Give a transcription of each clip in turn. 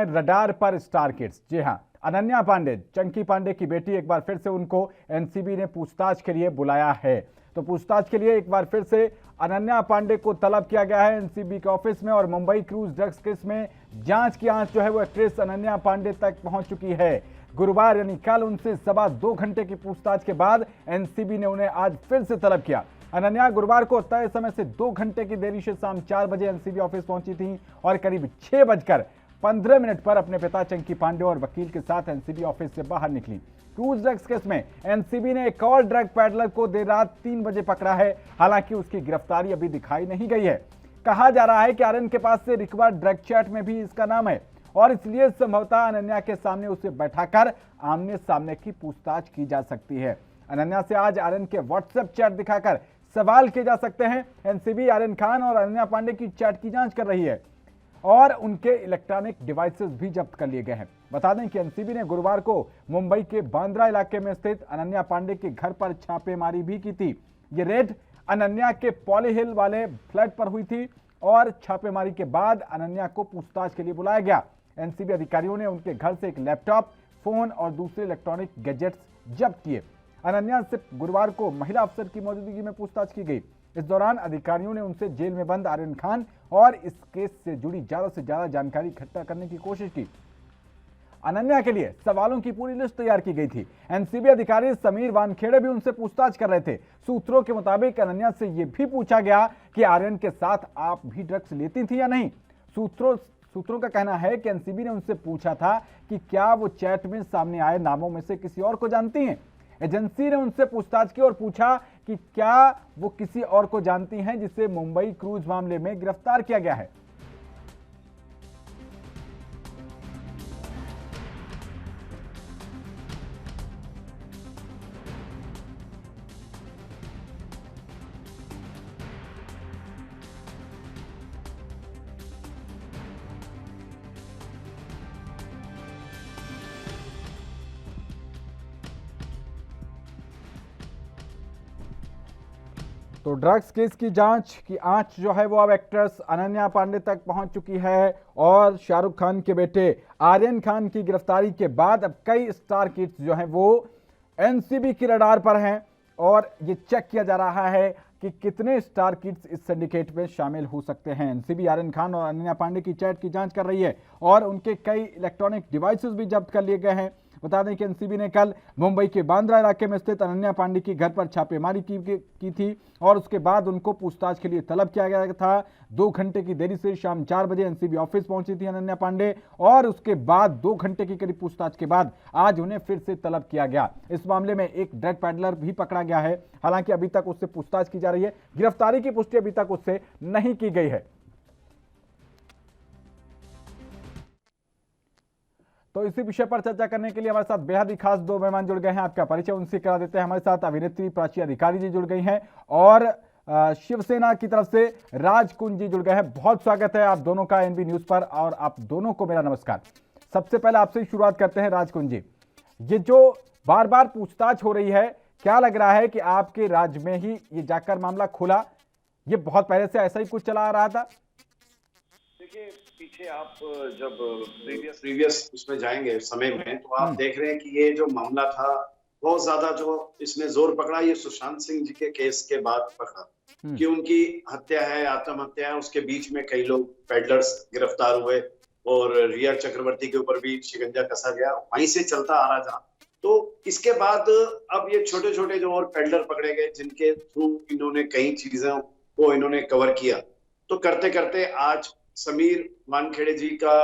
Radar पर star kids. जी हां, अनन्या पांडे, चंकी पांडे की बेटी, एक बार फिर से उनको एनसीबी ने पूछताछ के लिए बुलाया है। तो पूछताछ के लिए एक बार फिर से अनन्या पांडे को तलब किया गया है एनसीबी के ऑफिस में। और मुंबई क्रूज ड्रग्स केस में जांच की आंच जो है वो एक्ट्रेस अनन्या पांडे तक पहुंच चुकी है। गुरुवार यानी कल उनसे 2.25 घंटे की पूछताछ के बाद एनसीबी ने उन्हें आज फिर से तलब किया। अनन्या गुरुवार को तय समय से 2 घंटे की देरी से शाम 4 बजे एनसीबी ऑफिस पहुंची थी और करीब 6:15 पर अपने पिता चंकी पांडे और वकील के साथ एनसीबी ऑफिस से बाहर निकली। क्रूज ड्रग्स केस में एनसीबी ने एक और ड्रग पैडलर को देर रात 3 बजे पकड़ा है। हालांकि उसकी गिरफ्तारी अभी दिखाई नहीं गई है। कहा जा रहा है कि आर्यन के पास से रिकवर ड्रग चैट में भी इसका नाम है और इसलिए संभवतः अनन्या के सामने उसे बैठाकर आमने सामने की पूछताछ की जा सकती है। अनन्या से आज आर्यन के व्हाट्सएप चैट दिखाकर सवाल किए जा सकते हैं। एनसीबी आर्यन खान और अनन्या पांडे की चैट की जांच कर रही है और उनके इलेक्ट्रॉनिक डिवाइसेस भी जब्त कर लिए गए हैं। बता दें कि एनसीबी ने गुरुवार को मुंबई के बांद्रा इलाके में स्थित अनन्या पांडे के घर पर छापेमारी भी की थी। ये रेड अनन्या के पॉली हिल वाले फ्लैट पर हुई थी और छापेमारी के बाद अनन्या को पूछताछ के लिए बुलाया गया। एनसीबी अधिकारियों ने उनके घर से एक लैपटॉप, फोन और दूसरे इलेक्ट्रॉनिक गैजेट्स जब्त किए। अनन्या से गुरुवार को महिला अफसर की मौजूदगी में पूछताछ की गई। इस दौरान अधिकारियों ने उनसे जेल में बंद आर्यन खान और इस केस से जुड़ी ज्यादा से ज्यादा जानकारी इकट्ठा करने की कोशिश की। अनन्या के लिए सवालों की पूरी लिस्ट तैयार की गई थी। एनसीबी अधिकारी समीर वानखेड़े भी उनसे पूछताछ कर रहे थे। सूत्रों के मुताबिक अनन्या से यह भी पूछा गया कि आर्यन के साथ आप भी ड्रग्स लेती थी या नहीं। सूत्रों का कहना है कि एनसीबी ने उनसे पूछा था कि क्या वो चैट में सामने आए नामों में से किसी और को जानती हैं। एजेंसी ने उनसे पूछताछ की और पूछा कि क्या वो किसी और को जानती हैं जिसे मुंबई क्रूज मामले में गिरफ्तार किया गया है। तो ड्रग्स केस की जांच की आंच जो है वो अब एक्ट्रेस अनन्या पांडे तक पहुंच चुकी है और शाहरुख खान के बेटे आर्यन खान की गिरफ्तारी के बाद अब कई स्टार किड्स जो हैं वो एनसीबी की रडार पर हैं और ये चेक किया जा रहा है कि कितने स्टार किड्स इस सिंडिकेट में शामिल हो सकते हैं। एनसीबी आर्यन खान और अनन्या पांडे की चैट की जांच कर रही है और उनके कई इलेक्ट्रॉनिक डिवाइसेस भी जब्त कर लिए गए हैं। बता दें कि एनसीबी ने कल मुंबई के बांद्रा इलाके में स्थित अनन्या पांडे की घर पर छापेमारी की थी और उसके बाद उनको पूछताछ के लिए तलब किया गया था। 2 घंटे की देरी से शाम 4 बजे एनसीबी ऑफिस पहुंची थी अनन्या पांडे और उसके बाद 2 घंटे की करीब पूछताछ के बाद आज उन्हें फिर से तलब किया गया। इस मामले में एक ड्रग पैडलर भी पकड़ा गया है। हालांकि अभी तक उससे पूछताछ की जा रही है। गिरफ्तारी की पुष्टि अभी तक उससे नहीं की गई है। तो इसी विषय पर चर्चा करने के लिए हमारे साथ बेहद ही खास 2 मेहमान जुड़ गए हैं। आपका परिचय उनसे करा देते हैं। हमारे साथ अभिनेत्री प्राची अधिकारी जी जुड़ गई हैं और शिवसेना की तरफ से राज कुंज जी जुड़ गए हैं। बहुत स्वागत है आप दोनों का एनबी न्यूज पर और आप दोनों को मेरा नमस्कार। सबसे पहले आपसे शुरुआत करते हैं राज कुंज जी। ये जो बार बार पूछताछ हो रही है, क्या लग रहा है कि आपके राज्य में ही ये जाकर मामला खुला, ये बहुत पहले से ऐसा ही कुछ चला आ रहा था? देखिए, पीछे आप जब प्रीवियस उसमें जाएंगे समय में तो आप देख रहे हैं कि ये जो मामला था बहुत ज्यादा जो इसने जोर पकड़ा ये सुशांत सिंह जी के केस के बाद पकड़ा कि उनकी हत्या है, आत्महत्या है। उसके बीच में कई लोग पेडलर्स गिरफ्तार हुए और रिया चक्रवर्ती के ऊपर भी शिकंजा कसा गया, वहीं से चलता आ रहा था। तो इसके बाद अब ये छोटे छोटे जो और पेडलर पकड़े गए जिनके थ्रू इन्होंने कई चीजों को इन्होंने कवर किया। तो करते करते आज समीर वानखेड़े जी का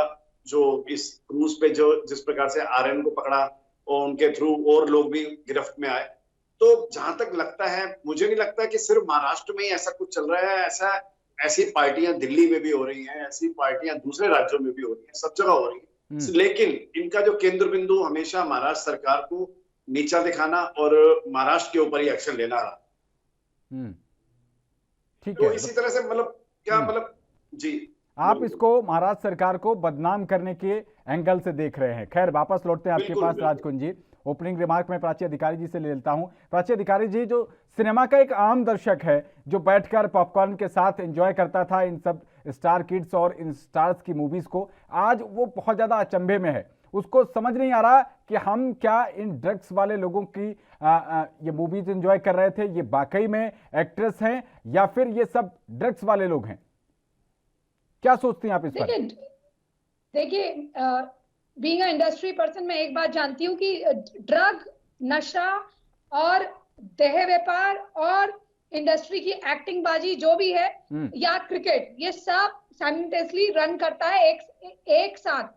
जो इस क्रूज पे जो जिस प्रकार से आर्यन को पकड़ा और उनके थ्रू और लोग भी गिरफ्त में आए। तो जहां तक लगता है, मुझे नहीं लगता कि सिर्फ महाराष्ट्र में ही ऐसा कुछ चल रहा है। ऐसी पार्टियां दिल्ली में भी हो रही हैं, ऐसी पार्टियां दूसरे राज्यों में भी हो रही हैं, सब जगह हो रही है। लेकिन इनका जो केंद्र बिंदु हमेशा महाराष्ट्र सरकार को नीचा दिखाना और महाराष्ट्र के ऊपर ही एक्शन लेना रहा। ठीक तो है। इसी तरह से मतलब क्या मतलब जी आप इसको महाराष्ट्र सरकार को बदनाम करने के एंगल से देख रहे हैं। खैर, वापस लौटते हैं आपके पास राजकुंज जी। ओपनिंग रिमार्क में प्राची अधिकारी जी से ले लेता हूं। प्राची अधिकारी जी, जो सिनेमा का एक आम दर्शक है, जो बैठकर पॉपकॉर्न के साथ एंजॉय करता था इन सब स्टार किड्स और इन स्टार्स की मूवीज को, आज वो बहुत ज्यादा अचंभे में है। उसको समझ नहीं आ रहा कि हम क्या इन ड्रग्स वाले लोगों की ये मूवीज एंजॉय कर रहे थे, ये वाकई में एक्ट्रेस हैं या फिर ये सब ड्रग्स वाले लोग हैं? क्या सोचती हैं आप इस पर? देखिए, बीइंग अ इंडस्ट्री पर्सन मैं एक बात जानती हूँ कि ड्रग, नशा और देह व्यापार और इंडस्ट्री की एक्टिंग बाजी जो भी है या क्रिकेट, ये सब साइमल्टेनियसली रन करता है एक साथ,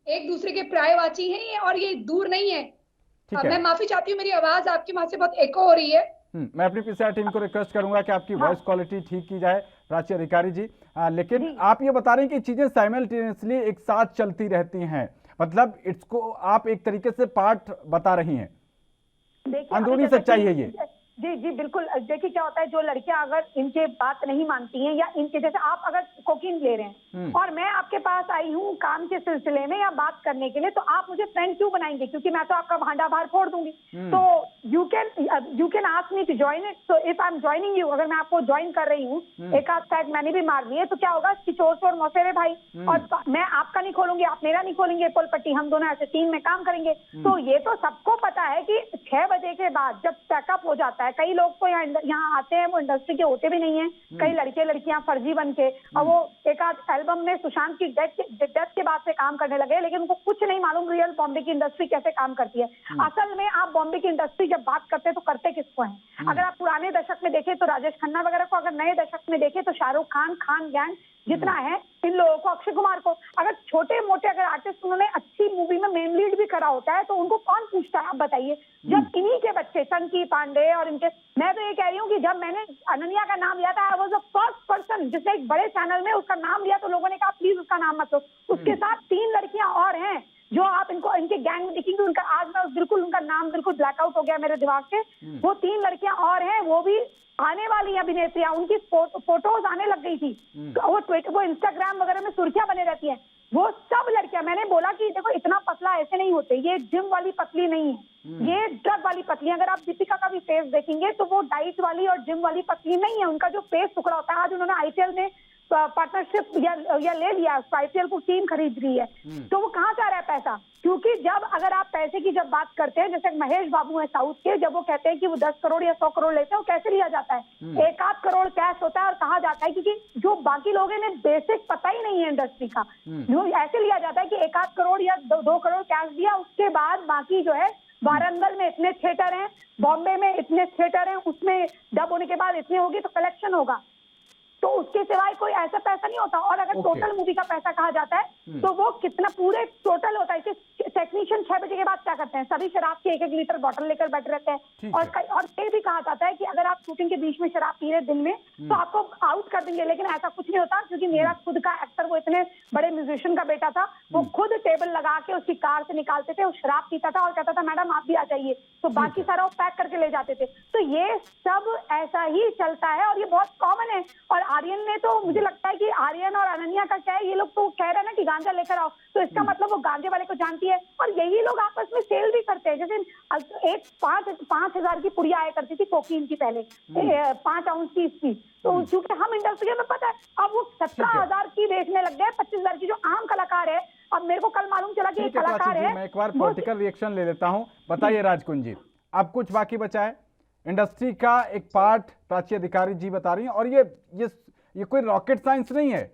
एक दूसरे के पर्यायवाची हैं ये, और ये दूर नहीं है। मैं माफी चाहती हूँ, मेरी आवाज आपके वहां से बहुत एको हो रही है। मैं अपनी पीसीआर टीम को रिक्वेस्ट करूंगा कि आपकी वॉइस क्वालिटी ठीक की जाए, प्राची अधिकारी जी। लेकिन आप ये बता रहे हैं कि चीजें साइमल्टेनियसली एक साथ चलती रहती हैं, मतलब इसको आप एक तरीके से पार्ट बता रही हैं। अंदरूनी सच्चाई है ये। जी जी बिल्कुल। देखिए क्या होता है, जो लड़कियां अगर इनके बात नहीं मानती हैं या इनके, जैसे आप अगर कोकीन ले रहे हैं और मैं आपके पास आई हूँ काम के सिलसिले में या बात करने के लिए, तो आप मुझे फ्रेंड क्यों बनाएंगे? क्योंकि मैं तो आपका भांडा बाहर फोड़ दूंगी। तो you can ask me to join it. So if I am joining you, अगर मैं आपको ज्वाइन कर रही हूँ, एक आध पैक मैंने भी मार लिए, तो क्या होगा कि चोर चोर मौसेरे भाई, और मैं आपका नहीं खोलूंगी, आप मेरा नहीं खोलेंगे, पोलपट्टी हम दोनों ऐसे टीम में काम करेंगे। तो ये तो सबको पता है कि 6 बजे के बाद जब पैकअप हो जाता है, कई लोग तो यहाँ आते हैं वो इंडस्ट्री के होते भी नहीं है, कई लड़के लड़कियां फर्जी बन के, और वो एक आध एल्बम में सुशांत की डेथ के बाद से काम करने लगे, लेकिन उनको कुछ नहीं मालूम रियल बॉम्बे की इंडस्ट्री कैसे काम करती है। असल में आप बॉम्बे की इंडस्ट्री जब बात करते हैं तो करते किसको हैं? अगर आप पुराने दशक में देखें तो राजेश खन्ना वगैरह को, अगर नए दशक में देखें तो शाहरुख खान, खान गैंग जितना है, इन लोगों को, अक्षय कुमार को। अगर छोटे मोटे अगर आर्टिस्ट उन्होंने अच्छी मूवी में मेन लीड भी करा होता है तो उनको कौन पूछता है? आप बताइए। जब इन्हीं के बच्चे चंकी पांडे और इनके, मैं तो ये कह रही हूँ कि जब मैंने अनन्या का नाम लिया था, I was the first person जिसने एक बड़े चैनल में उसका नाम लिया, तो लोगों ने कहा प्लीज उसका नाम मत लो। उसके साथ 3 लड़कियां और हैं जो आप इनको इनके गैंग में देखेंगे, उनका आज मैं बिल्कुल उनका नाम बिल्कुल ब्लैकआउट हो गया मेरे दिमाग से। वो 3 लड़कियां और हैं, वो भी आने वाली अभिनेत्रियां, उनकी फोटोज आने लग गई थी, वो ट्विटर, वो इंस्टाग्राम वगैरह में सुर्खियां बने रहती हैं। वो सब लड़कियां, मैंने बोला कि देखो इतना पतला ऐसे नहीं होते, ये जिम वाली पतली नहीं है, ये ड्रग वाली पतली है। अगर आप दीपिका का भी फेस देखेंगे तो वो डाइट वाली और जिम वाली पतली नहीं है, उनका जो फेस टुकड़ा होता है। आज उन्होंने आईपीएल में पार्टनरशिप या ले लिया, आईपीएल को टीम खरीद रही है, तो वो कहाँ से आ रहा है पैसा? क्योंकि जब अगर आप पैसे की जब बात करते हैं, जैसे महेश बाबू है साउथ के, जब वो कहते हैं कि वो 10 करोड़ या 100 करोड़ लेते हैं, वो कैसे लिया जाता है? 1-8 करोड़ कैश होता है और कहा जाता है, क्योंकि जो बाकी लोगों ने बेसिक पता ही नहीं है इंडस्ट्री का, जो ऐसे लिया जाता है कि 1-8 करोड़ या 2 करोड़ कैश दिया, उसके बाद बाकी जो है वारंगल में इतने थिएटर हैं, बॉम्बे में इतने थिएटर हैं, उसमें डब होने के बाद इतने होगी तो कलेक्शन होगा, तो उसके सिवाय कोई ऐसा पैसा नहीं होता। और अगर टोटल मूवी का पैसा कहा जाता है तो वो कितना पूरे टोटल होता है। टेक्नीशियन 6 बजे के बाद क्या करते हैं? सभी शराब की 1-1 लीटर बोतल लेकर बैठे रहते हैं, और ये भी कहा जाता है कि अगर आप शूटिंग के बीच में शराब पी रहे दिन में तो आपको आउट कर देंगे, लेकिन ऐसा कुछ नहीं होता। क्योंकि मेरा खुद का एक्टर, वो इतने बड़े म्यूजिशियन का बेटा था, वो खुद टेबल लगा के उसकी कार से निकालते थे, वो शराब पीता था और कहता था मैडम आप भी आ जाइए, तो बाकी सारा वो पैक करके ले जाते थे। तो ये सब ऐसा ही चलता है और ये बहुत कॉमन है। और आर्यन ने तो, मुझे लगता है कि आर्यन और अनन्या का क्या है, ये लोग तो कह रहे हैं ना कि गांजा लेकर आओ, तो इसका मतलब वो गांजे वाले को जानती है, और यही लोग आपस में सेल भी करते हैं। जैसे एक 5,000 की पुड़िया आया करती थी कोकीन की पहले, 5 आउंस की इसकी, तो क्योंकि हम इंडस्ट्री में पता है, अब वो 17,000 की बेचने लग गए, 25,000 की। जो आम कलाकार है, अब मेरे को कल मालूम चला कि कलाकार है। मैं एक बार पॉलिटिकल रिएक्शन ले लेता हूँ। बताइए राजकुंज जी, अब कुछ बाकी बचा है? इंडस्ट्री का एक पार्ट प्राची अधिकारी जी बता रही हैं, और ये कोई रॉकेट साइंस नहीं है।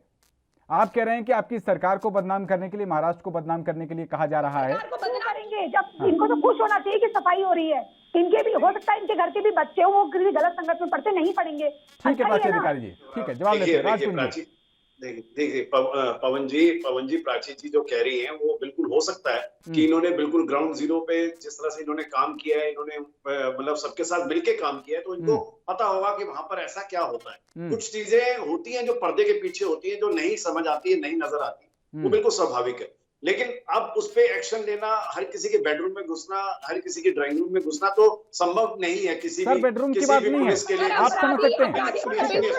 आप कह रहे हैं कि आपकी सरकार को बदनाम करने के लिए, महाराष्ट्र को बदनाम करने के लिए कहा जा रहा है। सरकार को बदनाम करेंगे जब इनको तो खुश होना चाहिए कि सफाई हो रही है। इनके भी हो सकता है, इनके घर के भी बच्चे हो, वो किसी गलत संगत में पढ़ते, नहीं पढ़ेंगे। ठीक है प्राची अधिकारी जी, ठीक है, जवाब देते हैं राजकुंज जी। देखिए पवन जी, प्राची जी जो कह रही हैं वो बिल्कुल हो सकता है कि इन्होंने बिल्कुल ग्राउंड जीरो पे जिस तरह से इन्होंने काम किया है, इन्होंने मतलब सबके साथ मिलके काम किया है, तो इनको पता होगा कि वहां पर ऐसा क्या होता है। कुछ चीजें होती हैं जो पर्दे के पीछे होती हैं, जो नहीं समझ आती है, नहीं नजर आती, वो बिल्कुल स्वाभाविक है। लेकिन अब उस पे एक्शन लेना, हर किसी के बेडरूम में घुसना, हर किसी के ड्राइंग रूम में घुसना तो संभव नहीं है किसी सर भी बेडरूम की किसी बात भी नहीं है, पुलिस के लिए। आप समझ सकते हैं।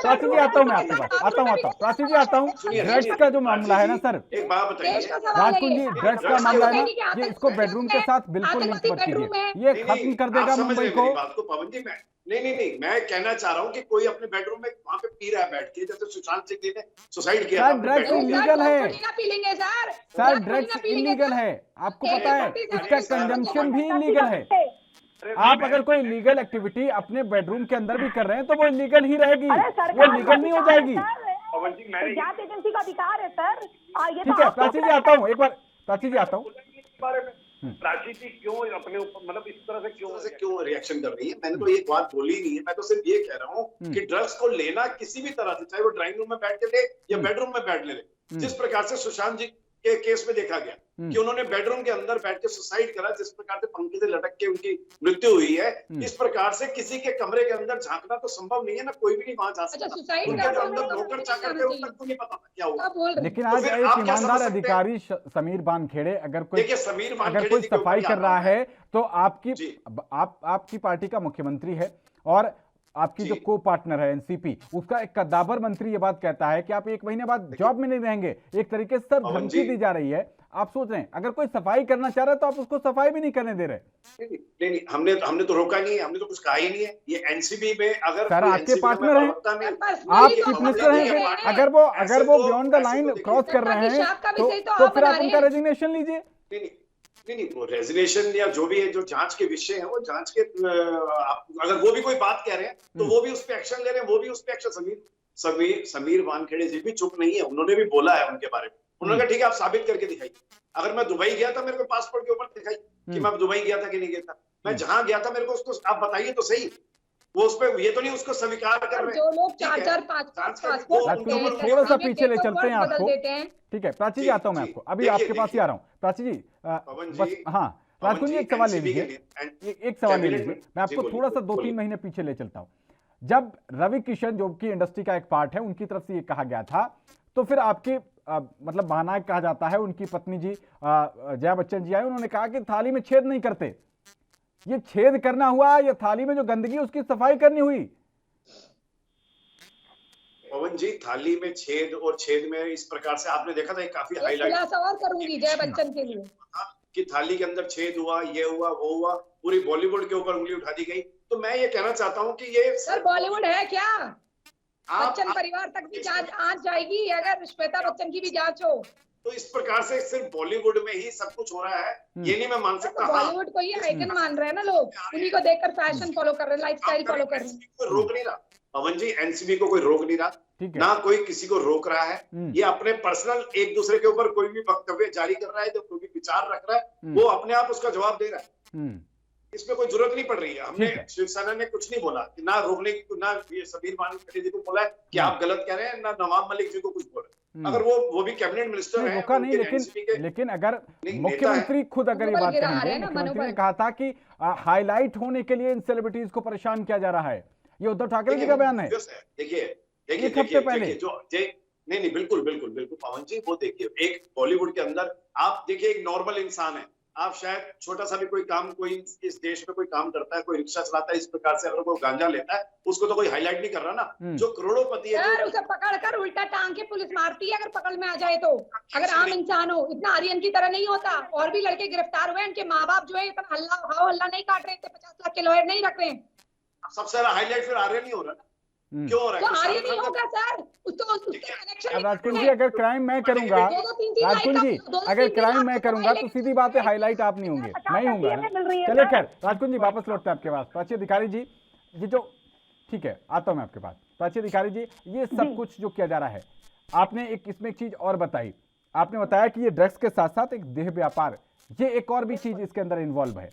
प्राची जी आता हूँ मैं आपके पास, आता हूँ प्राची जी आता हूँ। ड्रग्स का जो मामला है ना सर, एक बात बताइए, राजकुंज जी, ड्रग्स का मामला है ना, ये इसको बेडरूम के साथ बिल्कुल लिंक मत कीजिए, ये खत्म कर देगा मुंबई को। बात को पवन जी, नहीं, मैं कहना चाह रहा हूँ कि कोई अपने बेडरूम में वहां पे पी रहा है बैठ के, जैसे सुशांत सिंह जी ने सुसाइड किया था अपने ड्रग्स बेडरूम में। इलीगल है सर, सर, ड्रग्स इलीगल है, आपको पता है, इसका कंजम्पशन भी इलीगल है। आप अगर कोई लीगल एक्टिविटी अपने बेडरूम के अंदर भी कर रहे हैं तो वो इलीगल ही रहेगी, वो लीगल नहीं हो जाएगी। जांच एजेंसी का अधिकार है सर। ठीक है प्राची जी आता हूँ, एक बार प्राची जी आता हूँ। बारे में प्राची जी क्यों अपने ऊपर मतलब इस तरह से क्यों रिएक्शन कर रही है? मैंने तो एक बात बोली नहीं है, मैं तो सिर्फ ये कह रहा हूँ कि ड्रग्स को लेना किसी भी तरह से, चाहे वो ड्राइंग रूम में बैठ के ले या बेडरूम में बैठ ले, जिस प्रकार से सुशांत जी के केस में देखा गया कि उन्होंने बेडरूम के अंदर बैठ के सुसाइड करा, जिस प्रकार से पंखे से लटक के उनकी मृत्यु हुई है, इस प्रकार से किसी के कमरे के अंदर झांकना तो संभव नहीं है ना, कोई भी नहीं वहां जा सकता। उनके जो अंदर नौकर चाकर थे उन तक को नहीं पता था क्या हुआ। लेकिन आज एक ईमानदार अधिकारी समीर वानखेड़े अगर कोई सफाई कर रहा है तो आपकी पार्टी का मुख्यमंत्री है और आपकी जो को पार्टनर है एनसीपी, उसका एक कद्दावर मंत्री ये बात कहता है कि आप 1 महीने बाद जॉब में नहीं रहेंगे। एक तरीके से सर धमकी दी जा रही है। आप सोच रहे हैं अगर कोई सफाई करना चाह रहा है तो आप उसको सफाई भी नहीं करने दे रहे। नहीं, हमने तो रोका नहीं है, हमने तो कुछ कहा ही नहीं है। ये एनसीबी में अगर सर आपके पार्टनर हैं, आप चीफ मिनिस्टर हैं, अगर वो बियॉन्ड द लाइन क्रॉस कर रहे हैं तो फिर आप उनका रेजिग्नेशन लीजिए। नहीं, वो रेजिग्नेशन या जो भी है, जो जांच के विषय है वो जांच के, अगर वो भी कोई बात कह रहे हैं तो वो भी उस पर एक्शन ले रहे हैं, वो भी उस पर एक्शन। समीर वानखेड़े जी भी चुप नहीं है, उन्होंने भी बोला है उनके बारे में। उन्होंने कहा ठीक है आप साबित करके दिखाइए। अगर मैं दुबई गया था, मेरे को पासपोर्ट के ऊपर दिखाई कि मैं दुबई गया था कि नहीं गया था। मैं जहां गया था मेरे को उसको आप बताइए तो सही। वो उस पर ये तो नहीं उसको स्वीकार कर रहे हैं। जो लोग 4-4 5-5 थोड़ा सा पीछे ले चलते हैं आपको। ठीक है प्राची जी आता हूं मैं आपको, अभी आपके पास ही आ रहा हूँ। प्राची जी बस, हाँ राजकुंज जी एक सवाल ले लीजिए, एक सवाल ले लीजिए। मैं आपको थोड़ा सा 2-3 महीने पीछे ले चलता हूँ। जब रवि किशन जो कि इंडस्ट्री का एक पार्ट है, उनकी तरफ से ये कहा गया था तो फिर आपके मतलब महानायक कहा जाता है, उनकी पत्नी जी जया बच्चन जी आए, उन्होंने कहा कि थाली में छेद नहीं करते। ये छेद करना हुआ या थाली में जो गंदगी उसकी सफाई करनी हुई? पवन जी थाली में छेद और छेद में इस प्रकार से आपने देखा था काफी हाईलाइट और करूंगी जया बच्चन के लिए कि थाली के अंदर छेद हुआ, ये हुआ, वो हुआ, पूरी बॉलीवुड के ऊपर उंगली उठा दी गई। तो मैं ये कहना चाहता हूँ कि ये सर बॉलीवुड है क्या? बच्चन परिवार तक भी जांच आज जाएगी अगर श्वेता बच्चन की भी जांच हो तो। इस प्रकार से सिर्फ बॉलीवुड में ही सब कुछ हो रहा है ये नहीं मैं मान सकता। बॉलीवुड को ये आइकन मान रहे हैं ना लोग, उन्हीं को देखकर फैशन फॉलो कर रहे हैं, लाइफस्टाइल फॉलो कर रहे हैं। कोई रोक नहीं रहा पवन जी, एनसीबी को कोई रोक नहीं रहा, ना कोई किसी को रोक रहा है। ये अपने पर्सनल एक दूसरे के ऊपर कोई भी वक्तव्य जारी कर रहा है, जो कोई भी विचार रख रहा है वो अपने आप उसका जवाब दे रहा है। इसमें कोई जरूरत नहीं पड़ रही है। हमने शिवसेना ने कुछ नहीं बोला, ना रोकने की, ना ये समीर वानखेड़े जी को बोला है कि आप गलत कह रहे हैं, ना नवाब मलिक जी को कुछ बोला। अगर वो भी कैबिनेट मिनिस्टर है, रोका नहीं, लेकिन अगर मुख्यमंत्री खुद अगर ये बात कहेंगे, मुख्यमंत्री ने कहा था कि हाईलाइट होने के लिए इन सेलिब्रिटीज को परेशान किया जा रहा है, ये उद्धव ठाकरे जी का बयान है। देखिए एक हफ्ते पहले जो नहीं बिल्कुल पवन जी, वो देखिए एक बॉलीवुड के अंदर आप देखिए एक नॉर्मल इंसान है, आप शायद छोटा सा भी कोई काम, कोई इस देश में कोई काम करता है, कोई रिक्शा चलाता है, इस प्रकार से अगर कोई गांजा लेता है उसको तो कोई हाईलाइट नहीं कर रहा ना। जो करोड़ोंपति है उसे पकड़कर उल्टा टांग के पुलिस मारती है अगर पकड़ में आ जाए तो। अगर आम इंसान हो, इतना आर्यन की तरह नहीं होता। और भी लड़के गिरफ्तार हुए, उनके माँ बाप जो है इतना हल्ला नहीं काट रहे थे, 50 लाख के लॉयर नहीं रख रहे हैं। सबसे ज्यादा हाईलाइट फिर आर्यन नहीं हो रहा, क्यों हो रहा है? तो आर्यन नहीं होगा सर, उसके कनेक्शन। राजकुंज जी अगर क्राइम मैं करूंगा, राजकुंज जी अगर क्राइम मैं करूंगा तो सीधी बात है हाईलाइट आप नहीं होंगे, मैं ही होऊंगा ना। चलिए खैर राजकुंज जी वापस लौटते हैं आपके पास। प्राची अधिकारी जी, ये जो ठीक है आता हूं मैं आपके पास। प्राची अधिकारी जी, ये सब कुछ जो किया जा रहा है, आपने इसमें एक चीज और बताई, आपने बताया कि ये ड्रग्स के साथ साथ एक देह व्यापार, ये एक और भी चीज इसके अंदर इन्वॉल्व है।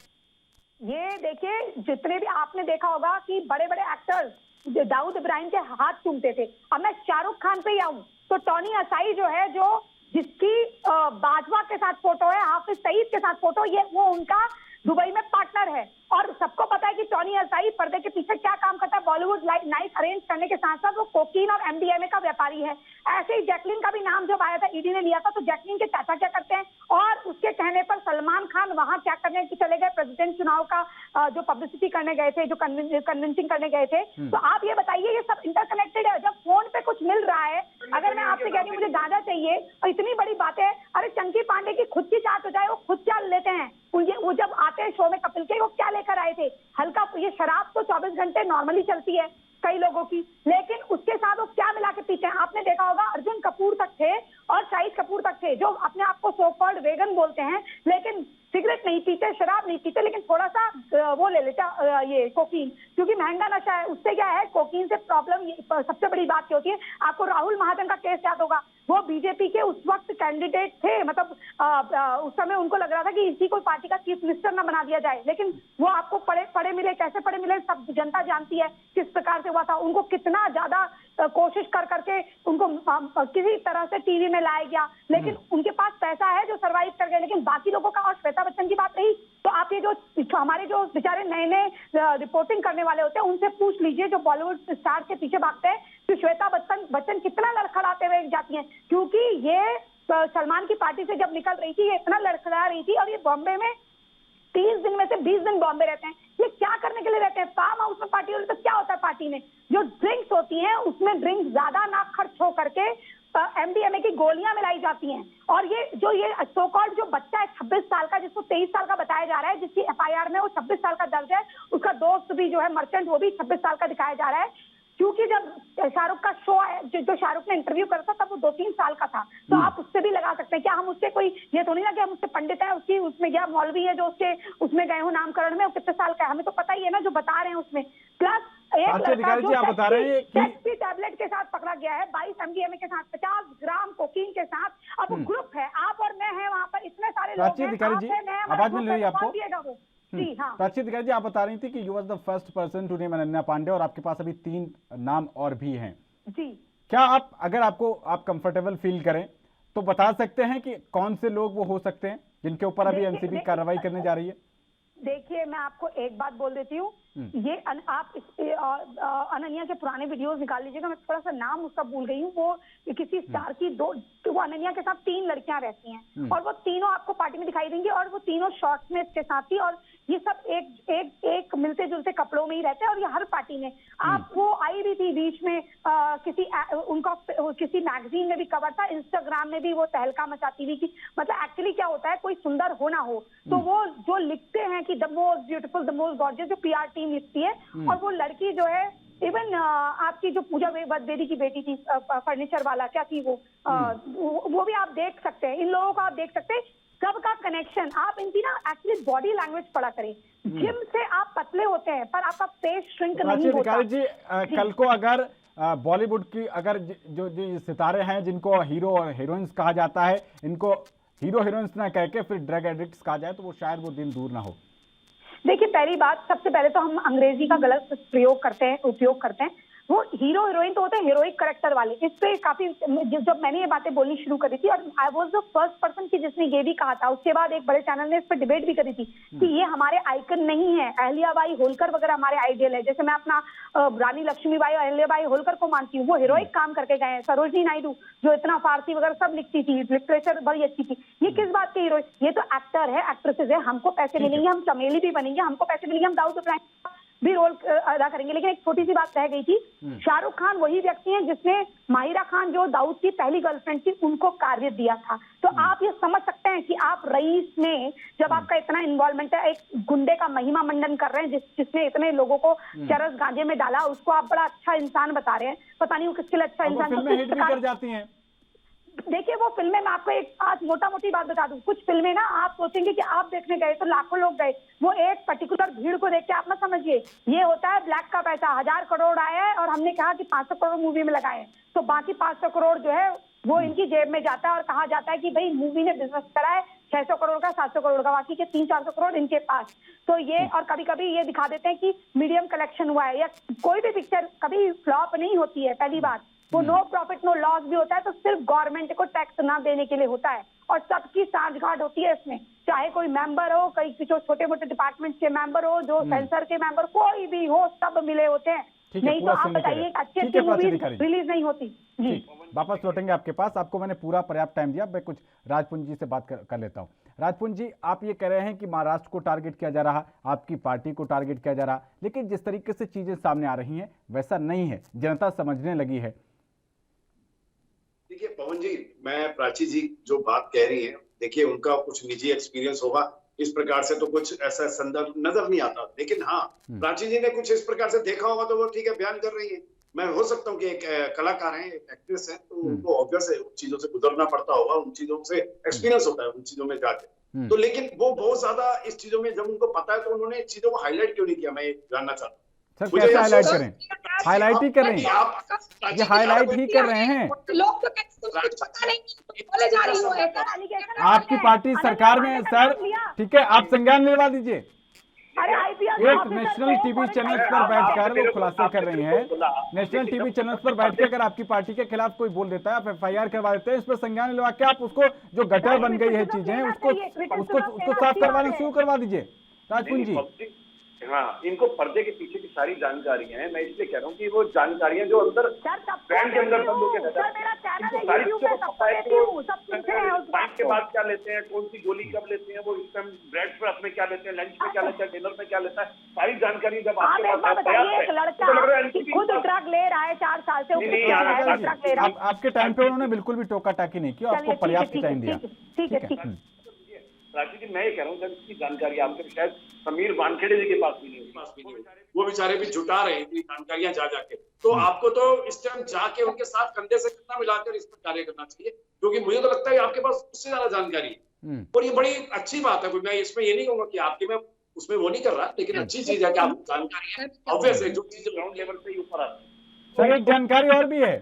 ये देखिए जितने भी आपने देखा होगा कि बड़े बड़े एक्टर्स दाऊद इब्राहिम के हाथ चूमते थे। अब मैं शाहरुख खान पे ही आऊं तो टॉनी असाई जो है, जो जिसकी बाजवा के साथ फोटो है, हाफिज सईद के साथ फोटो, ये वो उनका दुबई में पार्टनर है। और सबको पता है कि टॉनी अलताई पर्दे के पीछे क्या काम करता है, बॉलीवुड नाइट अरेंज करने के साथ साथ वो कोकीन और एमडीएमए का व्यापारी है। ऐसे ही जैकलिन का भी नाम जब आया था, ईडी ने लिया था, तो जैकलिन के चाचा क्या करते हैं, और उसके कहने पर सलमान खान वहां क्या करने की चले गए, प्रेसिडेंट चुनाव का जो पब्लिसिटी करने गए थे, जो कन्विंसिंग करने गए थे। तो आप ये बताइए, ये सब इंटरकनेक्टेड है। जब फोन पे कुछ मिल रहा है, अगर मैं आपसे कह रही हूँ मुझे गांजा चाहिए और इतनी बड़ी बात है, अरे चंकी पांडे की खुद की चाट हो जाए, वो खुद क्या लेते हैं, वो जब आते हैं शो में कपिल के, वो क्या लेकर आए थे, हल्का, ये शराब तो 24 घंटे नॉर्मली चलती है कई लोगों की, लेकिन उसके साथ वो क्या मिला के पीते हैं। आपने देखा होगा अर्जुन कपूर तक थे और शाहिद कपूर तक थे, जो अपने आप को सो कॉल्ड वेगन बोलते हैं, लेकिन सिगरेट नहीं पीते, शराब नहीं पीते, लेकिन थोड़ा सा वो ले लेते ये कोकीन, क्योंकि महंगा नशा है। उससे क्या है, कोकीन से प्रॉब्लम सबसे बड़ी बात क्या होती है, आपको राहुल महाजन का केस याद होगा, वो बीजेपी के उस वक्त कैंडिडेट थे, मतलब उस समय उनको लग रहा था कि इसी को पार्टी का चीफ मिनिस्टर ना बना दिया जाए, लेकिन वो आपको पढ़े मिले, कैसे पढ़े मिले सब जनता जानती है किस प्रकार से हुआ था। उनको कितना ज्यादा कोशिश कर करके उनको किसी तरह से टीवी में लाया गया, लेकिन उनके पास पैसा है जो सर्वाइव कर गए। लेकिन बाकी लोगों का, और श्वेता बच्चन की बात रही, तो आप ये जो हमारे जो बेचारे नए नए रिपोर्टिंग करने वाले होते हैं, उनसे पूछ लीजिए, जो बॉलीवुड स्टार के पीछे भागते हैं, कि श्वेता बच्चन कितना लड़खड़ाते हुए जाती हैं, क्योंकि ये सलमान की पार्टी से जब निकल रही थी, ये इतना लड़खड़ा रही थी, और ये बॉम्बे में 30 दिन में से 20 दिन बॉम्बे रहते हैं। ये क्या करने के लिए रहते हैं, फार्म हाउस में पार्टी हो रही, तो क्या होता है पार्टी में, जो ड्रिंक्स होती हैं उसमें ड्रिंक्स ज्यादा ना खर्च हो करके एमडीएमए की गोलियां मिलाई जाती हैं। और ये सो कॉल्ड जो बच्चा है 26 साल का, जिसको 23 साल का बताया जा रहा है, जिसकी एफआईआर में वो 26 साल का दर्ज है, उसका दोस्त भी जो है मर्चेंट, वो भी 26 साल का दिखाया जा रहा है, क्योंकि जब शाहरुख का शो है, जो शाहरुख ने इंटरव्यू करा था, तब वो 2-3 साल का था। तो आप उससे भी लगा सकते हैं, क्या हम उससे कोई ये तो नहीं ना कि हम उससे पंडित है, उसकी उसमें क्या मौलवी है जो उसमें गए हो नामकरण में, वो कितने साल का है, हमें तो पता ही है ना जो बता रहे हैं उसमें। प्लस एक लड़का जो आप बता रहे हैं कि टैबलेट के साथ पकड़ा गया है, 22 एमडीएमए के साथ, 50 ग्राम कोकीन के साथ। अब वो ग्रुप है, आप और मैं है वहां पर, इतने सारे लोग हैं, आवाज मिल रही है आपको? जी हाँ। प्राची अधिकारी जी, आप बता रही थी कि you was the first person to name Ananya Panday, और आपके पास अभी 3 नाम और भी हैं जी। क्या आप, अगर आप कंफर्टेबल फील करें तो बता सकते हैं कि कौन से लोग वो हो सकते हैं जिनके ऊपर अभी एनसीबी कार्रवाई करने जा रही है? देखिए, मैं आपको एक बात बोल देती हूँ, ये आप अनन्या के पुराने वीडियोस निकाल लीजिएगा, मैं थोड़ा सा नाम उसका भूल गई हूँ, वो किसी स्टार की वो अनन्या के साथ 3 लड़कियां रहती हैं, और वो तीनों आपको पार्टी में दिखाई देंगी, और वो तीनों शॉर्ट्स में इसके साथ ही, और ये सब एक मिलते जुलते कपड़ों में ही रहते हैं, और ये हर पार्टी में आप, वो आई भी थी बीच में, उनका किसी मैगजीन में भी कवर था, इंस्टाग्राम में भी वो तहलका मचाती हुई कि, मतलब एक्चुअली क्या होता है, कोई सुंदर हो ना हो तो वो जो लिखते हैं कि the most beautiful, the most gorgeous, जो पीआर टीम लिखती है, और वो लड़की जो है, इवन आपकी जो पूजा बेदी की बेटी थी, फर्नीचर वाला, क्या थी वो भी आप देख सकते हैं, इन लोगों को आप देख सकते हैं, सबका कनेक्शन। आप इनकी ना एक्चुअली बॉडी लैंग्वेज पढ़ा करें, जिम से आप पतले होते हैं पर आपका फेस श्रिंक नहीं होता। जी, कल को अगर बॉलीवुड की, अगर जो सितारे हैं जिनको हीरो और हीरोइंस कहा जाता है, इनको हीरो हीरोइंस ना कह के फिर ड्रग एडिक्ट्स कहा जाए, तो वो शायद वो दिन दूर ना हो। देखिए, पहली बात, सबसे पहले तो हम अंग्रेजी का गलत उपयोग करते हैं। वो हीरो हीरोइन तो होते हैं हीरोइक करेक्टर वाले। इस पे काफी, जब मैंने ये बातें बोलनी शुरू करी थी, और I was the first person की जिसने ये भी कहा था, उसके बाद एक बड़े चैनल ने इस पर डिबेट भी करी थी कि ये हमारे आइकन नहीं है, अहल्याबाई होलकर वगैरह हमारे आइडियल है। जैसे मैं अपना रानी लक्ष्मीबाई और अहल्याबाई होलकर को मानती हूँ, वो हीरोइक काम करके गए हैं। सरोजनी नायडू जो इतना फारसी वगैरह सब लिखती थी, लिटरेचर बड़ी अच्छी थी, ये किस बात की हीरोइन? ये तो एक्टर है, एक्ट्रेसेस है, हमको पैसे मिलेंगे, हम चमेली भी बनेंगे, हमको पैसे मिलेंगे, हम दाऊद इब्राहिम भी रोल अदा करेंगे। लेकिन एक छोटी सी बात रह गई थी, शाहरुख खान वही व्यक्ति हैं जिसने माहिरा खान जो दाऊद की पहली गर्लफ्रेंड थी, उनको कार्य दिया था। तो आप ये समझ सकते हैं कि आप रईस में जब आपका इतना इन्वॉल्वमेंट है, एक गुंडे का महिमा मंडन कर रहे हैं जिसने इतने लोगों को चरस गांजे में डाला, उसको आप बड़ा अच्छा इंसान बता रहे हैं। पता नहीं वो किसके लिए अच्छा इंसान जाती है। देखिए, वो फिल्में, मैं आपको एक आज मोटा मोटी बात बता दूं, कुछ फिल्में ना आप सोचेंगे कि आप देखने गए तो लाखों लोग गए, वो एक पर्टिकुलर भीड़ को देख के आप मत समझिए। ये होता है ब्लैक का पैसा, 1000 करोड़ आया है और हमने कहा कि 500 करोड़ मूवी में लगाए, तो बाकी 500 करोड़ जो है वो इनकी जेब में जाता है, और कहा जाता है कि भाई मूवी ने बिजनेस करा है 600 करोड़ का, 700 करोड़ का, बाकी के 300-400 करोड़ इनके पास। तो ये, और कभी कभी ये दिखा देते हैं कि मीडियम कलेक्शन हुआ है, या कोई भी पिक्चर कभी फ्लॉप नहीं होती है, पहली बात। वो नो प्रॉफिट नो लॉस भी होता है, तो सिर्फ गवर्नमेंट को टैक्स ना देने के लिए होता है और सबकी सांठगांठ होती है इसमें, चाहे कोई मेंबर हो, कई जो छोटे मोटे डिपार्टमेंट के मेंबर हो, जो सेंसर के मेंबर, कोई भी हो, सब मिले होते हैं। नहीं तो आप बताइए अच्छी अच्छी मूवीज रिलीज नहीं होती जी। वापस लौटेंगे आपके पास, आपको मैंने पूरा पर्याप्त टाइम दिया। मैं कुछ राजपुंज जी से बात कर लेता हूं। राजपुंज जी, आप ये कह रहे हैं कि महाराष्ट्र को टारगेट किया जा रहा, आपकी पार्टी को टारगेट किया जा रहा, लेकिन जिस तरीके से चीजें सामने आ रही हैं वैसा नहीं है, जनता समझने लगी है। देखिए पवन जी, मैं प्राची जी जो बात कह रही हैं, देखिए उनका कुछ निजी एक्सपीरियंस होगा, इस प्रकार से तो कुछ ऐसा संदर्भ नजर नहीं आता, लेकिन हाँ प्राची जी ने कुछ इस प्रकार से देखा होगा तो वो ठीक है बयान कर रही है। मैं हो सकता हूँ कि एक कलाकार हैं, एक एक्ट्रेस हैं, तो उनको ऑब्वियस है उन चीजों से गुजरना पड़ता होगा, उन चीजों से एक्सपीरियंस होता है उन चीजों में जाके, तो लेकिन वो बहुत ज्यादा इस चीजों में जब उनको पता है तो उन्होंने चीजों को हाईलाइट क्यों नहीं किया, मैं ये जानना चाहता हूँ। सर कैसे हाईलाइट करें? हाईलाइट ही कर रहे हैं, ये हाईलाइट ही कर रहे हैं। लोग तो पता नहीं बोले जा रही हो। आपकी पार्टी सरकार में है सर, ठीक है, आप संज्ञान लेवा दीजिए। एक नेशनल टीवी चैनल पर बैठकर वो खुलासा कर रही हैं, नेशनल टीवी चैनल पर बैठ के अगर आपकी पार्टी के खिलाफ कोई बोल देता है, आप FIR करवा देते हैं, इस पर संज्ञान लेवा के आप उसको, जो गटर बन गई है चीजें, उसको साफ करवाना शुरू करवा दीजिए। राजपुंज जी, हाँ, इनको पर्दे के पीछे की सारी जानकारियां हैं, मैं इसलिए कह रहा हूँ कि वो जानकारियां जो अंदर बैंड के अंदर बंद होकर रहता है, इनको सारी चीजों को पता है कि वो के बाद क्या लेते हैं, कौन सी गोली कब लेते हैं, वो इस टाइम ब्रेड पर में क्या लेते हैं, लंच में क्या लेते हैं, डिनर में क्या लेता है, सारी जानकारी जब आपके पास खुद ट्रक ले रहा है 4 साल से, आपके टाइम पे उन्होंने बिल्कुल भी टोका टाकी नहीं की, आपको पर्याप्त टाइम दिया। ठीक है राजू जी, मैं ये कह रहा हूँ जब इसकी जानकारी आपके शायद समीर वानखेड़े जी के पास भी नहीं, वो बेचारे भी जुटा रहे हैं इतनी जानकारियां जा जाके, तो आपको तो इस टाइम जाके उनके साथ कंधे से कंधा मिलाकर इस पर कार्य करना चाहिए, क्योंकि मुझे तो लगता है आपके पास उससे ज्यादा जानकारी है और ये बड़ी अच्छी बात है। मैं इसमें ये नहीं कहूंगा कि आपकी मैं उसमें वो नहीं कर रहा, लेकिन अच्छी चीज है कि आपको जानकारी है, ऑब्वियस है, जो चीज ग्राउंड लेवल पे ऊपर आती है। सर एक जानकारी और भी है,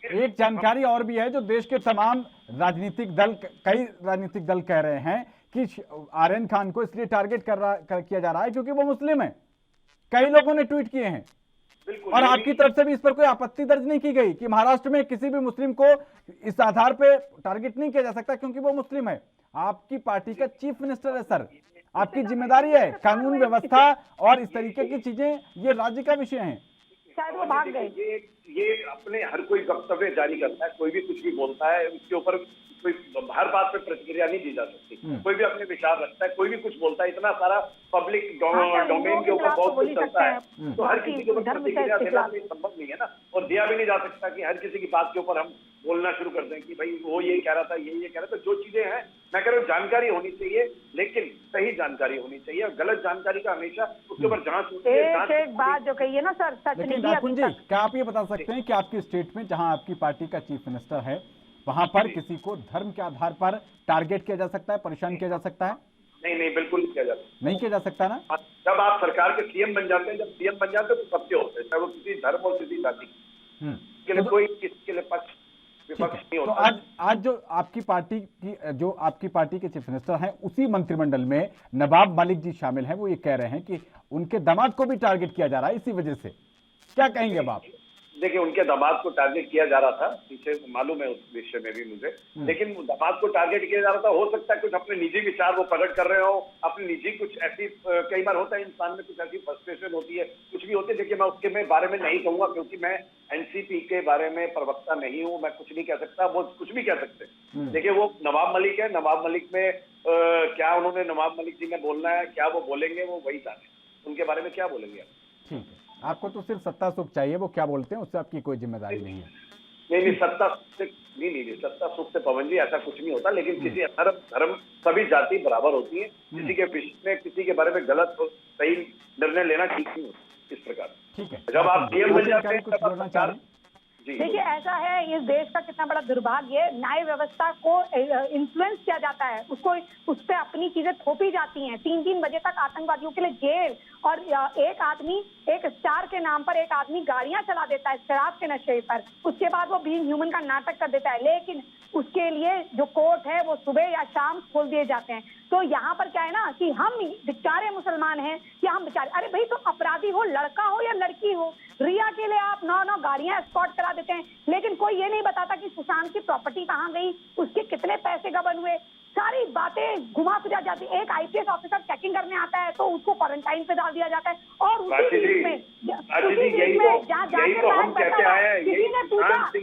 एक जानकारी और भी है जो देश के तमाम राजनीतिक दल, कई राजनीतिक दल कह रहे हैं कि आर्यन खान को इसलिए टारगेट किया जा रहा है क्योंकि वो मुस्लिम है। कई लोगों ने ट्वीट किए हैं और आपकी तरफ से भी इस पर कोई आपत्ति दर्ज नहीं की गई कि महाराष्ट्र में किसी भी मुस्लिम को इस आधार पे टारगेट नहीं किया जा सकता क्योंकि वो मुस्लिम है। आपकी पार्टी का चीफ मिनिस्टर है सर, आपकी जिम्मेदारी है, कानून व्यवस्था और इस तरीके की चीजें ये राज्य का विषय है। शायद वो भाग गए। ये अपने हर कोई वक्तव्य जारी करता है, कोई भी कुछ भी बोलता है, उसके ऊपर कोई हर बात पे प्रतिक्रिया नहीं दी जा सकती, कोई भी अपने विचार रखता है, कोई भी कुछ बोलता है, इतना सारा पब्लिक डोमेन के ऊपर बहुत कुछ चलता है, तो हर किसी के ऊपर प्रतिक्रिया देना संभव नहीं है ना, और दिया भी नहीं जा सकता कि हर किसी की बात के ऊपर हम बोलना शुरू कर दें कि भाई वो ये कह रहा था, ये कह रहा था। जो चीजें हैं, मैं कह रहा हूँ जानकारी होनी चाहिए, लेकिन सही जानकारी होनी चाहिए, और गलत जानकारी का हमेशा उसके ऊपर जांच होती है। एक बात जो कही है ना सर, सच लेकिन राजपुंज जी, क्या आप ये बता सकते हैं कि आपकी स्टेट में जहां आपकी पार्टी का चीफ मिनिस्टर है वहां पर किसी को धर्म के आधार पर टारगेट किया जा सकता है, परेशान किया जा सकता है? नहीं, बिल्कुल नहीं किया जा सकता। नहीं किया जा सकता ना? जब आप सरकार के सीएम बन जाते हैं, जब सीएम बन जाते हैं तो सबके होते हैं, चाहे वो किसी धर्म और किसी जाति के लिए, कोई किसके लिए पक्ष विपक्ष नहीं होता। तो आज जो आपकी पार्टी के चीफ मिनिस्टर हैं, उसी मंत्रिमंडल में नवाब मलिक जी शामिल हैं, वो ये कह रहे हैं कि उनके दामाद को भी टारगेट किया जा रहा है इसी वजह से। क्या कहेंगे अब आप? देखिए, उनके दामाद को टारगेट किया जा रहा था, पीछे मालूम है उस विषय में भी मुझे, लेकिन दामाद को टारगेट किया जा रहा था, हो सकता है कुछ अपने निजी विचार वो प्रकट कर रहे हो, अपनी निजी कुछ ऐसी, कई बार होता है इंसान में कुछ ऐसी फ्रस्ट्रेशन होती है, कुछ भी होती है। देखिए, मैं उसके बारे में नहीं कहूंगा क्योंकि मैं एनसीपी के बारे में प्रवक्ता नहीं हूँ, मैं कुछ नहीं कह सकता, वो कुछ भी कह सकते। देखिए, वो नवाब मलिक है, नवाब मलिक में क्या उन्होंने नवाब मलिक जी ने बोलना है, क्या वो बोलेंगे, वो वही जाने, उनके बारे में क्या बोलेंगे। ठीक है, आपको तो सिर्फ सत्ता सुख चाहिए, वो क्या बोलते हैं उससे आपकी कोई जिम्मेदारी नहीं है। नहीं, सत्ता सुख से नहीं, सत्ता सुख से पवन जी ऐसा कुछ नहीं होता, लेकिन किसी धर्म सभी जाति बराबर होती है, किसी के विषय में, किसी के बारे में गलत और सही निर्णय लेना ठीक नहीं होता। इस प्रकार ठीक है, जब आप सीएम बन जाते हैं, देखिए ऐसा है, इस देश का कितना बड़ा दुर्भाग्य है, न्याय व्यवस्था को इन्फ्लुएंस किया जाता है, उस पर अपनी चीजें थोपी जाती हैं। 3-3 बजे तक आतंकवादियों के लिए जेल, और एक आदमी, एक स्टार के नाम पर एक आदमी गाड़ियां चला देता है शराब के नशे पर, उसके बाद वो बीइंग ह्यूमन का नाटक कर देता है, लेकिन उसके लिए जो कोर्ट है वो सुबह या शाम खोल दिए जाते हैं। तो यहाँ पर क्या है ना कि हम बेचारे मुसलमान हैं या हम बेचारे, अरे भाई तुम अपराधी हो, लड़का हो या लड़की हो, रिया के लिए आप 9 गाड़ियां एस्कॉर्ट करा देते हैं, लेकिन कोई ये नहीं बताता कि सुशांत की प्रॉपर्टी कहाँ गई, उसके कितने पैसे गबन हुए, सारी बातें घुमा फिरा जाती है। एक आईपीएस ऑफिसर चेकिंग करने आता है तो उसको क्वारंटाइन पे डाल दिया जाता है, और उसी बीच में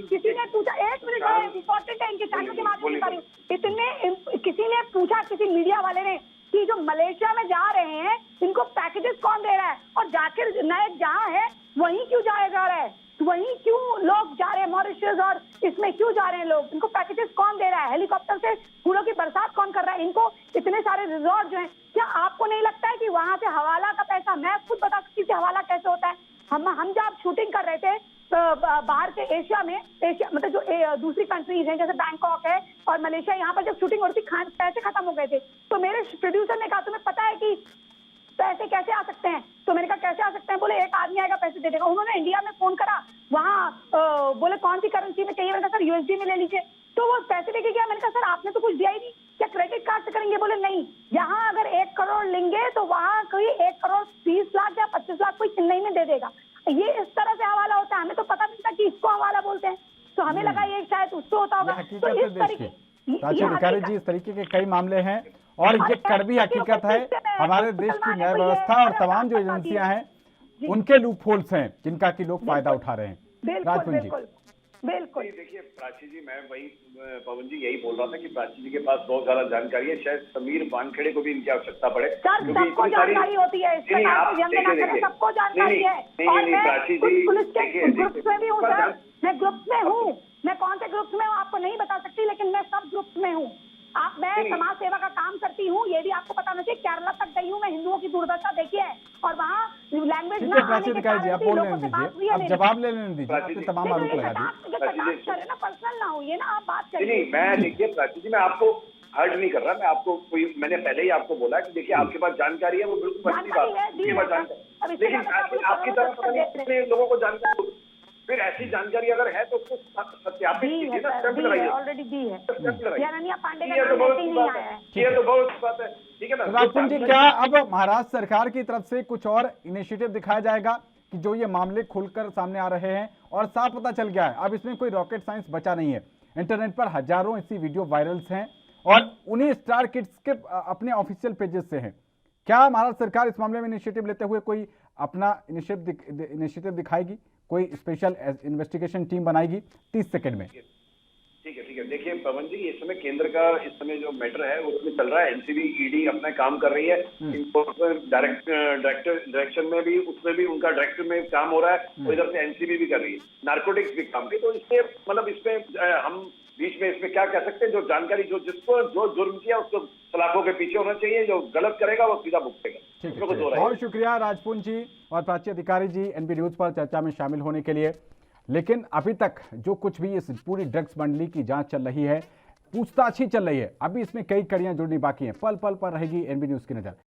किसी ने पूछा, एक मिनट इम्पोर्टेंट है, इनके चैनल के माध्यम से बता रही हूँ, इतने किसी ने पूछा, किसी मीडिया वाले ने, कि जो मलेशिया में जा रहे हैं इनको पैकेजेस कौन दे रहा है, और जाकिर नायक जहाँ है वहीं क्यों जाया जा रहा है, वहीं क्यों लोग जा रहे हैं मॉरिशस, और इसमें क्यों जा रहे हैं लोग, इनको पैकेजेस कौन दे रहा है, हेलीकॉप्टर से फूलों की बरसात कौन कर रहा है, इनको इतने सारे रिजॉर्ट जो हैं, क्या आपको नहीं लगता है कि वहां से हवाला का पैसा, मैं खुद बता सकती हूँ हवाला कैसे होता है। हम जब शूटिंग कर रहे थे तो बाहर के एशिया मतलब जो दूसरी कंट्रीज हैं जैसे बैंकॉक है और मलेशिया, यहाँ पर जब शूटिंग हो रही थी पैसे खत्म हो गए थे, तो मेरे प्रोड्यूसर ने कहा तुम्हें पता है कि पैसे कैसे आ सकते हैं, तो मैंने कहा कैसे आ सकते हैं, बोले एक आदमी आएगा पैसे दे देगा। उन्होंने इंडिया में फोन करा, वहाँ बोले कौन सी करेंसी में चाहिए, मैंने कहा सर यूएसडी में ले लीजिए, तो वो पैसे लेके गया। मैंने कहा सर आपने तो कुछ दिया ही नहीं, क्या क्रेडिट कार्ड से करेंगे, बोले नहीं, यहाँ अगर 1 करोड़ लेंगे तो वहाँ कोई 1 करोड़ 30 लाख या 25 लाख कोई चेन्नई में दे देगा। ये इस तरह से हवाला होता है, हमें तो पता नहीं था कि इसको हवाला बोलते हैं, तो हमें लगा ये शायद उसको होता होगा। तो इस तरीके प्राची अधिकारी जी, इस तरीके के कई मामले हैं और ये कड़वी हकीकत है, हमारे देश की न्याय व्यवस्था और तमाम जो एजेंसियां हैं उनके लूपहोल्स हैं जिनका कि लोग फायदा उठा रहे हैं। राजपुंजी जी, बिल्कुल देखिए प्राची जी, मैं वही पवन जी यही बोल रहा था कि प्राची जी के पास बहुत ज्यादा जानकारी है, शायद समीर वानखेड़े को भी इनकी आवश्यकता पड़े, सबको जानकारी होती है, सबको जानकारी है, और मैं पुलिस के ग्रुप्स में भी हूँ सर, मैं ग्रुप्स में हूँ, मैं कौन से ग्रुप्स में हूँ आपको नहीं बता सकती, लेकिन मैं सब ग्रुप्स में हूँ। मैं समाज सेवा का काम करती हूँ, ये भी आपको पता होना चाहिए, केरला तक गई हूँ मैं, हिंदुओं की दुर्दशा देखी है, और वहाँ लैंग्वेज ठीक है प्राची अधिकारी जी, आप बोल लेने दीजिए, अब जवाब ले लेने दीजिए, आपने तमाम आरोप लगा दिए ना, पर्सनल ना हो ये ना, आप बात करिए। नहीं, मैं देखिए प्राची जी, मैं आपको हर्ट नहीं कर रहा, मैं आपको कोई, मैंने पहले ही आपको बोला कि देखिए आपके पास जानकारी है, वो बिल्कुल अच्छी बात है, लेकिन आपकी तरफ पता नहीं कितने लोगों को जानकारी, फिर ऐसी जानकारी अगर है तो उसको सत्यापित कीजिए ना, स्टैंप लगाइए, ऑलरेडी दी है, अनन्या पांडे का ये तो बहुत नहीं आया है, ये तो बहुत बात है, ठीक है ना। राजपुंजी जी, क्या अब महाराष्ट्र सरकार की तरफ से कुछ और इनिशिएटिव दिखाया जाएगा कि जो ये मामले खुलकर सामने आ रहे हैं और साफ पता चल गया है, अब इसमें कोई रॉकेट साइंस बचा नहीं है, इंटरनेट पर हजारों ऐसी वीडियो वायरल्स हैं और उन्हीं स्टार किड्स के अपने ऑफिशियल पेजेस से हैं, क्या महाराष्ट्र सरकार इस मामले में इनिशिएटिव लेते हुए कोई अपना इनिशिएटिव दिखाएगी, कोई स्पेशल इन्वेस्टिगेशन टीम बनाएगी? 30 सेकंड में। ठीक है, देखिए पवन जी, इस समय केंद्र का इस समय जो मैटर है उसमें चल रहा है, एनसीबी ईडी अपना काम कर रही है, इन्फोर्समेंट डायरेक्शन में भी, उसमें भी उनका डायरेक्टर में काम हो रहा है, और इधर से एनसीबी भी कर रही है, नारकोटिक्स भी काम की, तो इससे मतलब इसमें हम बीच में इसमें क्या कह सकते हैं, जो जानकारी जिसको जो जुर्म किया उसको सलाखों के पीछे होना चाहिए, जो गलत करेगा वो सीधा भुगतेगा। बहुत शुक्रिया राजपुंजी जी और प्राची अधिकारी जी एनबी न्यूज पर चर्चा में शामिल होने के लिए। लेकिन अभी तक जो कुछ भी इस पूरी ड्रग्स मंडली की जांच चल रही है, पूछताछ ही चल रही है, अभी इसमें कई कड़ियां जुड़नी बाकी हैं, पल पल पर रहेगी एनबी न्यूज की नजर।